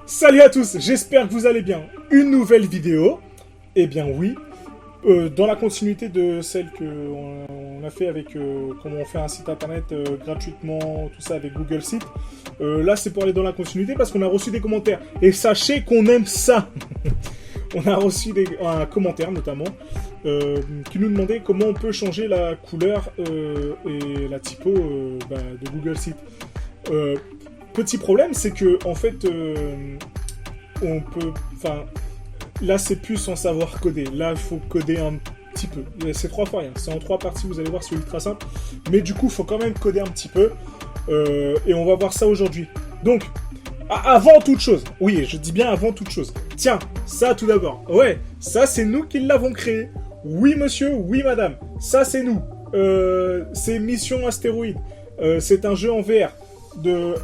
Salut à tous, j'espère que vous allez bien. Une nouvelle vidéo. Eh bien oui, dans la continuité de celle qu'on a fait avec comment on fait un site internet gratuitement, tout ça avec Google Site. Là c'est pour aller dans la continuité parce qu'on a reçu des commentaires. Et sachez qu'on aime ça. On a reçu un commentaire notamment qui nous demandait comment on peut changer la couleur et la typo de Google Site. Petit problème, c'est que en fait, on peut, enfin, là c'est plus sans savoir coder. Là, il faut coder un petit peu. C'est 3 fois rien. C'est en 3 parties. Vous allez voir, c'est ultra simple. Mais du coup, il faut quand même coder un petit peu. Et on va voir ça aujourd'hui. Donc, avant toute chose, oui, je dis bien avant toute chose. Tiens, ça tout d'abord. Ouais, ça c'est nous qui l'avons créé. Oui, monsieur. Oui, madame. Ça c'est nous. C'est Mission Astéroïde. C'est un jeu en VR.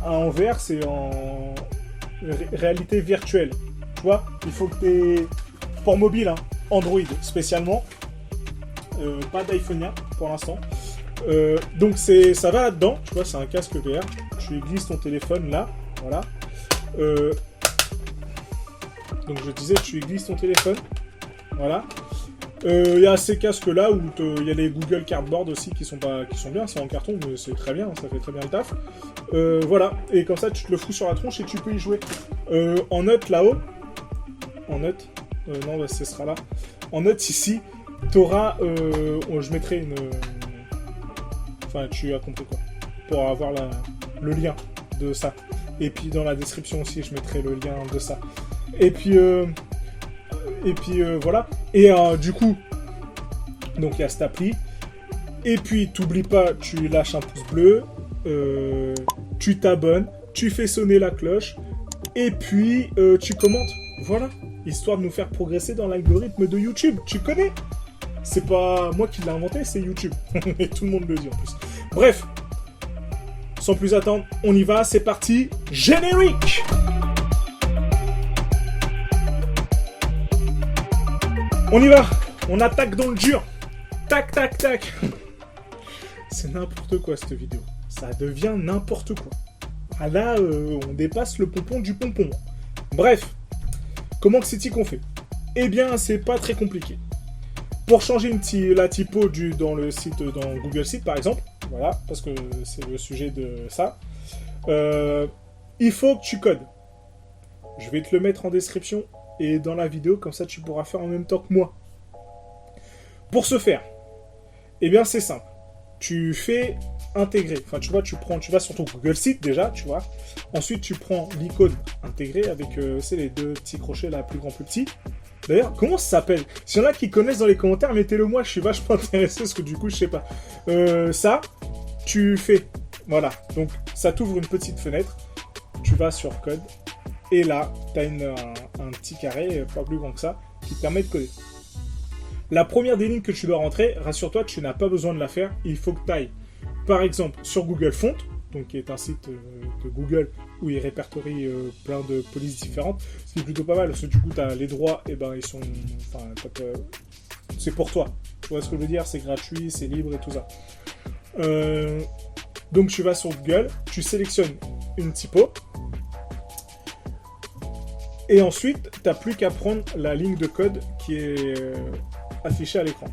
En VR, c'est en réalité virtuelle. Tu vois, il faut que t'aies pour mobile, hein, Android spécialement, pas d'iPhonea pour l'instant. Donc ça va là-dedans. Tu vois, c'est un casque VR. Tu glisses ton téléphone là, voilà. Donc je disais, tu glisses ton téléphone, voilà. Il y a ces casques là où il y a les Google Cardboard aussi qui sont bien, c'est en carton mais c'est très bien, ça fait très bien le taf. Voilà, et comme ça tu te le fous sur la tronche et tu peux y jouer. En note là-haut, non bah, ce sera là. En note ici, t'auras, je mettrai une, enfin tu as compris quoi, pour avoir le lien de ça. Et puis dans la description aussi je mettrai le lien de ça. Et puis voilà. Et du coup, donc il y a cette appli. Et puis, t'oublies pas, tu lâches un pouce bleu, tu t'abonnes, tu fais sonner la cloche, et puis tu commentes. Voilà, histoire de nous faire progresser dans l'algorithme de YouTube. Tu connais? C'est pas moi qui l'ai inventé, c'est YouTube. Et tout le monde le dit en plus. Bref, sans plus attendre, on y va, c'est parti, générique! On y va, on attaque dans le dur. Tac, tac, tac. C'est n'importe quoi cette vidéo. Ça devient n'importe quoi. Ah là, on dépasse le pompon du pompon. Bref, comment que c'est-il qu'on fait? Eh bien, c'est pas très compliqué. Pour changer la typo dans le site, dans Google Site par exemple, voilà, parce que c'est le sujet de ça, il faut que tu codes. Je vais te le mettre en description. Et dans la vidéo, comme ça tu pourras faire en même temps que moi. Pour ce faire, eh bien c'est simple. Tu fais intégrer. Enfin tu vois, tu vas sur ton Google Site déjà, tu vois. Ensuite tu prends l'icône intégrée avec c'est les deux petits crochets là, plus grand, plus petit. D'ailleurs, comment ça s'appelle? S'il y en a qui connaissent dans les commentaires, mettez-le moi, je suis vachement intéressé parce que du coup je sais pas. Ça, tu fais. Voilà. Donc ça t'ouvre une petite fenêtre. Tu vas sur code. Et là, tu as un petit carré, pas plus grand que ça, qui te permet de coder. La première des lignes que tu dois rentrer, rassure-toi, tu n'as pas besoin de la faire. Il faut que tu ailles, par exemple, sur Google Font, donc qui est un site de Google où il répertorie plein de polices différentes. Ce qui est plutôt pas mal, parce que du coup, tu as les droits, et ben ils sont... Enfin, c'est pour toi. Tu vois ce que je veux dire? C'est gratuit, c'est libre et tout ça. Donc tu vas sur Google, tu sélectionnes une typo. Et ensuite, tu n'as plus qu'à prendre la ligne de code qui est affichée à l'écran.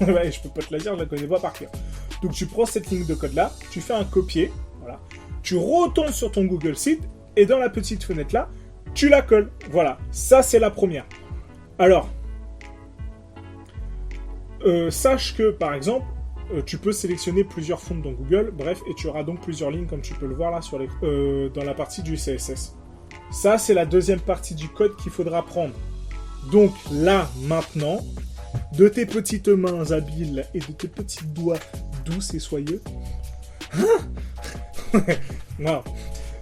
Ouais, je peux pas te la dire, je la connais pas par cœur. Donc tu prends cette ligne de code-là, tu fais un copier, voilà. Tu retournes sur ton Google Site, et dans la petite fenêtre-là, tu la colles. Voilà, ça c'est la première. Alors, sache que, par exemple, tu peux sélectionner plusieurs fonds dans Google, bref, et tu auras donc plusieurs lignes, comme tu peux le voir là, dans la partie du CSS. Ça, c'est la deuxième partie du code qu'il faudra prendre. Donc là, maintenant, de tes petites mains habiles et de tes petits doigts doux et soyeux. Non.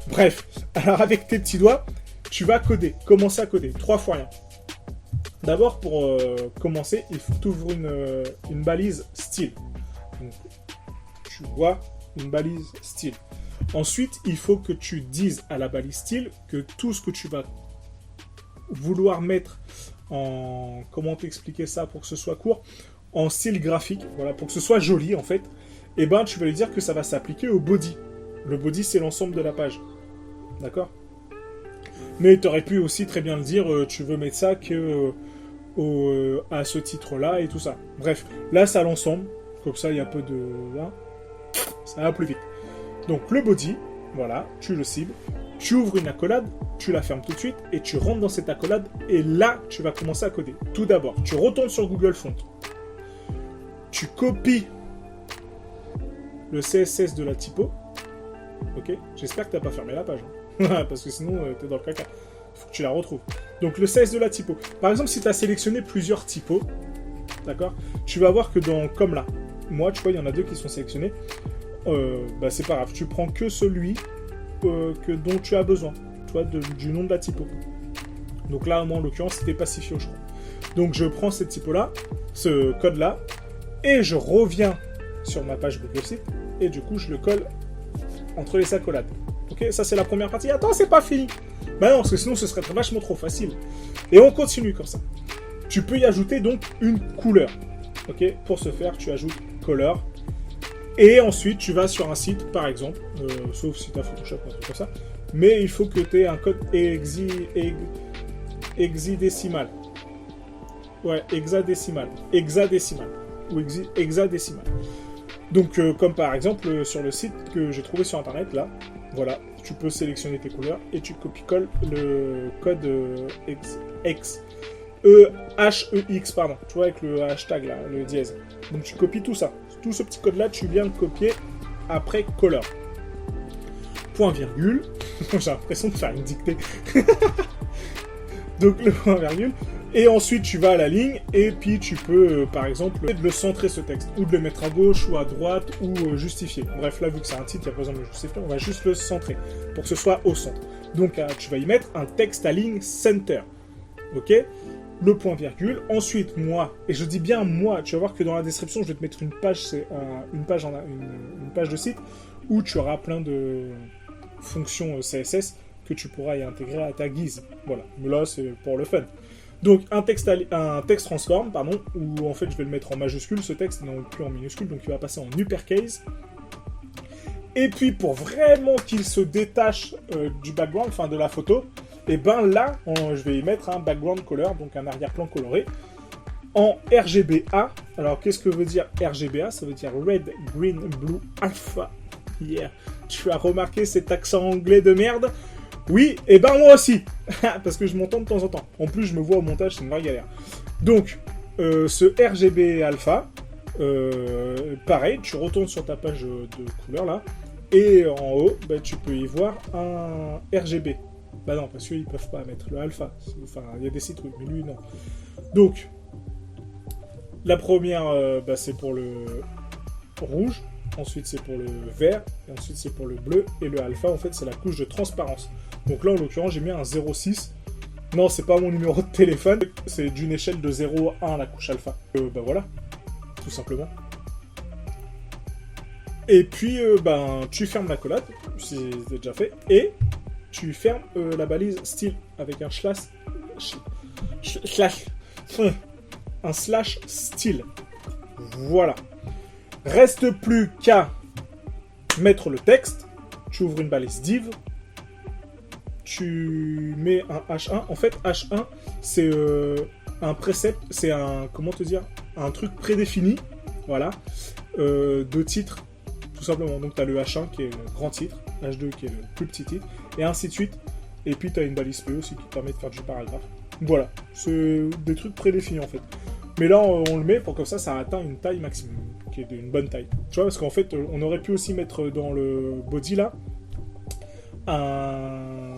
Bref, alors avec tes petits doigts, tu vas coder. Commencer à coder. 3 fois rien. D'abord, pour commencer, il faut que tu ouvres une balise style. Donc, tu vois une balise style. Ensuite, il faut que tu dises à la balise style que tout ce que tu vas vouloir mettre en... Comment t'expliquer ça pour que ce soit court? En style graphique, voilà, pour que ce soit joli en fait. Et ben, tu vas lui dire que ça va s'appliquer au body. Le body, c'est l'ensemble de la page. D'accord? Mais tu aurais pu aussi très bien le dire, tu veux mettre ça que à ce titre-là et tout ça. Bref, là, ça l'ensemble. Comme ça, il y a peu de... Hein, ça va plus vite. Donc, le body, voilà, tu le cibles. Tu ouvres une accolade, tu la fermes tout de suite et tu rentres dans cette accolade et là, tu vas commencer à coder. Tout d'abord, tu retournes sur Google Font. Tu copies le CSS de la typo. Ok, j'espère que tu n'as pas fermé la page. Hein. Parce que sinon, tu es dans le caca. Il faut que tu la retrouves. Donc, le CSS de la typo. Par exemple, si tu as sélectionné plusieurs typos, d'accord, tu vas voir que dans comme là, moi, tu vois, il y en a 2 qui sont sélectionnés. Bah, c'est pas grave. Tu prends que celui dont tu as besoin, tu vois, du nom de la typo. Donc là, moi, en l'occurrence, c'était Pacifio, je crois. Donc, je prends cette typo-là, ce code-là, et je reviens sur ma page Google Site, et du coup, je le colle entre les accolades. Ok, ça, c'est la première partie. Attends, c'est pas fini. Bah non, parce que sinon, ce serait vachement trop facile. Et on continue comme ça. Tu peux y ajouter, donc, une couleur. Ok, pour ce faire, tu ajoutes Color. Et ensuite, tu vas sur un site, par exemple, sauf si tu as Photoshop ou un truc comme ça, mais il faut que tu aies un code hexadécimal. Ouais, hexadécimal. Hexadécimal. Ou hexadécimal. Donc, comme par exemple, sur le site que j'ai trouvé sur Internet, là, voilà, tu peux sélectionner tes couleurs et tu copie-colles le code H-E-X, pardon, tu vois, avec le hashtag, là, le dièse. Donc, tu copies tout ça. Tout ce petit code-là, tu viens le copier après color. Point virgule. J'ai l'impression de faire une dictée. Donc le point virgule. Et ensuite, tu vas à la ligne et puis tu peux, par exemple, de le centrer ce texte. Ou de le mettre à gauche ou à droite ou justifier. Bref, là, vu que c'est un titre, il n'y a pas besoin de le justifier. On va juste le centrer pour que ce soit au centre. Donc, tu vas y mettre un texte à ligne center. Ok ? Le point virgule, ensuite moi, et je dis bien moi, tu vas voir que dans la description je vais te mettre une page, une page de site où tu auras plein de fonctions CSS que tu pourras y intégrer à ta guise. Voilà, mais là c'est pour le fun. Donc un texte transform, pardon, où en fait je vais le mettre en majuscule ce texte, non plus en minuscule, donc il va passer en uppercase. Et puis pour vraiment qu'il se détache du background, enfin de la photo, et ben là, je vais y mettre un background color, donc un arrière-plan coloré, en RGBA. Alors, qu'est-ce que veut dire RGBA? Ça veut dire Red, Green, Blue, Alpha. Yeah. Tu as remarqué cet accent anglais de merde? Oui, et ben moi aussi, parce que je m'entends de temps en temps. En plus, je me vois au montage, c'est une vraie galère. Donc, ce RGB Alpha, pareil, tu retournes sur ta page de couleur là, et en haut, bah, tu peux y voir un RGB. Bah non, parce qu'ils peuvent pas mettre le alpha. Enfin, il y a des sites, oui, mais lui, non. Donc, la première, bah, c'est pour le rouge. Ensuite, c'est pour le vert. Et ensuite, c'est pour le bleu. Et le alpha, en fait, c'est la couche de transparence. Donc là, en l'occurrence, j'ai mis un 0,6. Non, c'est pas mon numéro de téléphone. C'est d'une échelle de 0 à 1, la couche alpha. Bah voilà, tout simplement. Et puis, ben, tu fermes la collade, si c'est déjà fait. Et tu fermes la balise style avec un un slash style. Voilà. Reste plus qu'à mettre le texte. Tu ouvres une balise div. Tu mets un H1. En fait, H1, c'est un précepte, c'est un, comment te dire, un truc prédéfini, voilà, de titre, tout simplement. Donc, tu as le H1 qui est le grand titre, H2 qui est le plus petit titre, et ainsi de suite. Et puis, tu as une balise P aussi qui te permet de faire du paragraphe. Voilà, c'est des trucs prédéfinis en fait. Mais là, on le met pour que ça atteint une taille maximum, qui est une bonne taille. Tu vois, parce qu'en fait, on aurait pu aussi mettre dans le body là un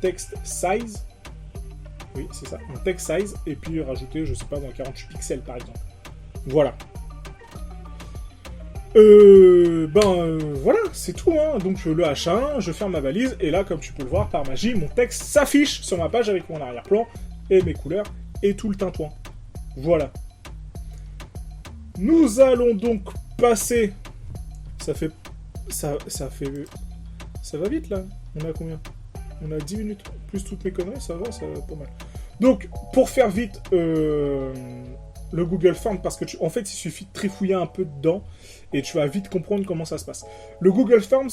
text size. Oui, c'est ça, un text size, et puis rajouter, je sais pas, dans 48 pixels par exemple. Voilà. Voilà, c'est tout, hein. Donc le H1, je ferme ma valise, et là, comme tu peux le voir, par magie, mon texte s'affiche sur ma page avec mon arrière-plan, et mes couleurs, et tout le tintouin. Voilà. Nous allons donc passer... Ça va vite, là. On a combien? On a 10 minutes, plus toutes mes conneries, ça va pas mal. Donc, pour faire vite... le Google Form, parce que en fait, il suffit de trifouiller un peu dedans et tu vas vite comprendre comment ça se passe. Le Google Forms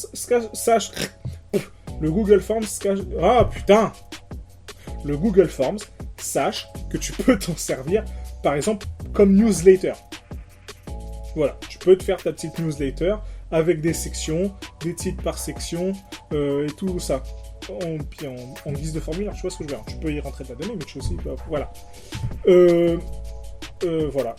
le Google Forms... Ah, putain! Le Google Forms, sache que tu peux t'en servir, par exemple, comme newsletter. Voilà, tu peux te faire ta petite newsletter avec des sections, des titres par section, et tout ça. En guise de formulaire, tu vois ce que je veux dire. Tu peux y rentrer ta donnée, mais tu aussi... voilà. Voilà.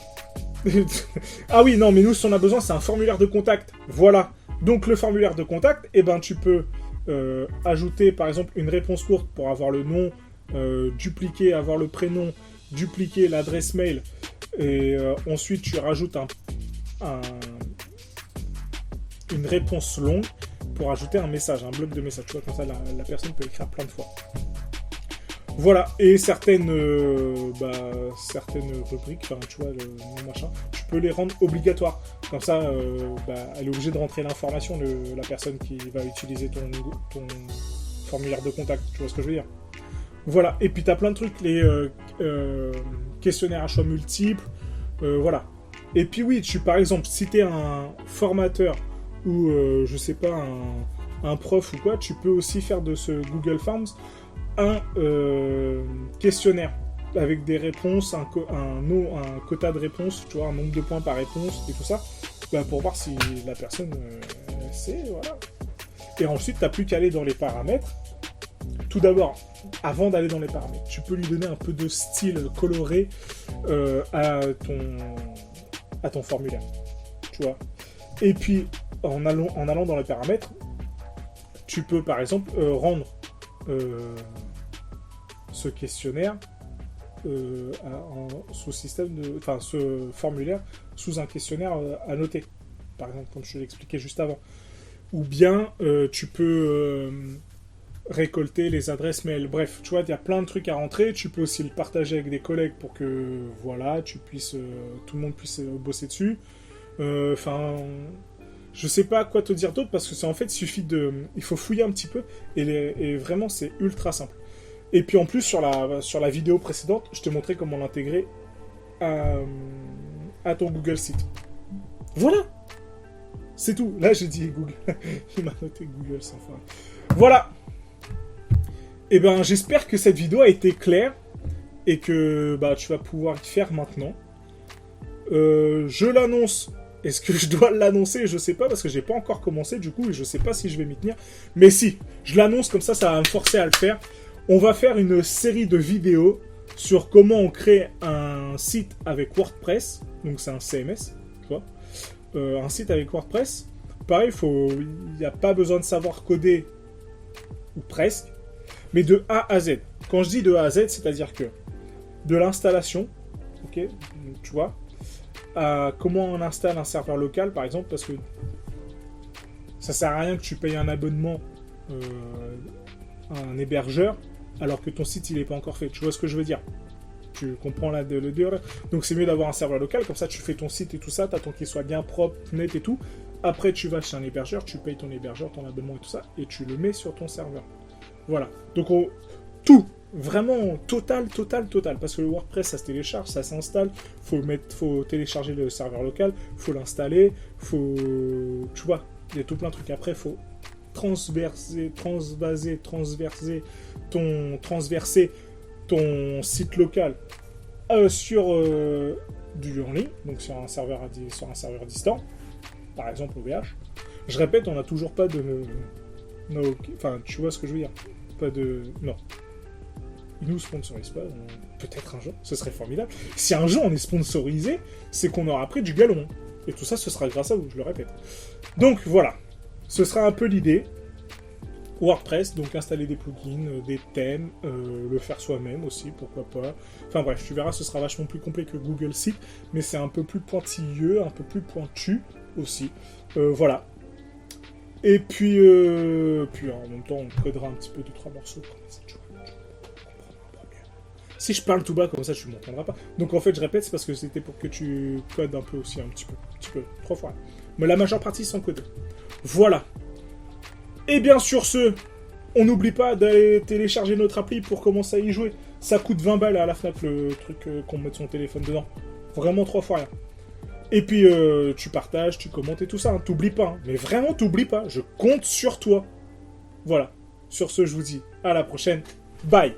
Ah oui, non, mais nous, ce qu'on a besoin, c'est un formulaire de contact. Voilà. Donc, le formulaire de contact, eh ben, tu peux ajouter, par exemple, une réponse courte pour avoir le nom, dupliquer, avoir le prénom, dupliquer l'adresse mail, et ensuite, tu rajoutes une réponse longue pour ajouter un message, un bloc de message. Tu vois, comme ça, la personne peut écrire plein de fois. Voilà, et certaines rubriques, enfin, tu vois, le machin, tu peux les rendre obligatoires. Comme ça, elle est obligée de rentrer l'information, la personne qui va utiliser ton formulaire de contact. Tu vois ce que je veux dire? Voilà, et puis t'as plein de trucs, les questionnaires à choix multiples, voilà. Et puis oui, par exemple, si t'es un formateur ou, je sais pas, un prof ou quoi, tu peux aussi faire de ce Google Forms un questionnaire avec des réponses, un quota de réponses, tu vois, un nombre de points par réponse et tout ça, pour voir si la personne sait, voilà. Et ensuite, t'as plus qu'à aller dans les paramètres. Tout d'abord, avant d'aller dans les paramètres, tu peux lui donner un peu de style coloré à ton formulaire, tu vois. Et puis, en allant dans les paramètres, tu peux, par exemple, rendre ce questionnaire sous système ce formulaire sous un questionnaire à noter, par exemple, comme je te l'expliquais juste avant. Ou bien tu peux récolter les adresses mail. Bref, tu vois, il y a plein de trucs à rentrer. Tu peux aussi le partager avec des collègues pour que voilà, tout le monde puisse bosser dessus. Je sais pas quoi te dire d'autre parce que en fait, il faut fouiller un petit peu et vraiment c'est ultra simple. Et puis en plus sur la vidéo précédente, je te montrais comment l'intégrer à ton Google Site. Voilà, c'est tout. Là j'ai dit Google, il m'a noté Google sans fin. Voilà. Et ben j'espère que cette vidéo a été claire et que tu vas pouvoir y faire maintenant. Je l'annonce. Est-ce que je dois l'annoncer? Je sais pas parce que j'ai pas encore commencé du coup et je sais pas si je vais m'y tenir. Mais si, je l'annonce comme ça va me forcer à le faire. On va faire une série de vidéos sur comment on crée un site avec WordPress. Donc c'est un CMS, tu vois. Un site avec WordPress. Pareil, il n'y a pas besoin de savoir coder, ou presque, mais de A à Z. Quand je dis de A à Z, c'est-à-dire que de l'installation, ok, donc, tu vois, à comment on installe un serveur local, par exemple, parce que ça sert à rien que tu payes un abonnement à un hébergeur, alors que ton site, il n'est pas encore fait. Tu vois ce que je veux dire? Tu comprends là le dire. Donc c'est mieux d'avoir un serveur local, comme ça tu fais ton site et tout ça, t'attends qu'il soit bien propre, net et tout. Après tu vas chez un hébergeur, tu payes ton hébergeur, ton abonnement et tout ça, et tu le mets sur ton serveur. Voilà. Donc tout, vraiment total, parce que le WordPress ça se télécharge, ça s'installe, faut télécharger le serveur local, faut l'installer, tu vois, il y a tout plein de trucs. Après faut transverser ton site local sur du en ligne, donc sur un serveur distant, par exemple OVH. Je répète, on n'a toujours pas de... Enfin, tu vois ce que je veux dire. Pas de... Non. Ils nous sponsorisent pas. Peut-être un jour. Ce serait formidable. Si un jour on est sponsorisé, c'est qu'on aura pris du galon. Et tout ça, ce sera grâce à vous, je le répète. Donc, voilà. Ce sera un peu l'idée. WordPress, donc installer des plugins, des thèmes, le faire soi-même aussi, pourquoi pas. Enfin bref, tu verras, ce sera vachement plus complet que Google Site, mais c'est un peu plus pointilleux, un peu plus pointu aussi. Voilà. Et puis en même temps, on codera un petit peu 2-3 morceaux. Si je parle tout bas comme ça, tu ne m'entendras pas. Donc en fait, je répète, c'est parce que c'était pour que tu codes un peu aussi, un petit peu, 3 fois. Mais la majeure partie sans coder. Voilà. Et bien sur ce, on n'oublie pas d'aller télécharger notre appli pour commencer à y jouer. Ça coûte 20 balles à la FNAC le truc qu'on met son téléphone dedans. Vraiment 3 fois rien. Et puis tu partages, tu commentes et tout ça. Hein. T'oublies pas. Hein. Mais vraiment t'oublies pas. Je compte sur toi. Voilà. Sur ce, je vous dis à la prochaine. Bye.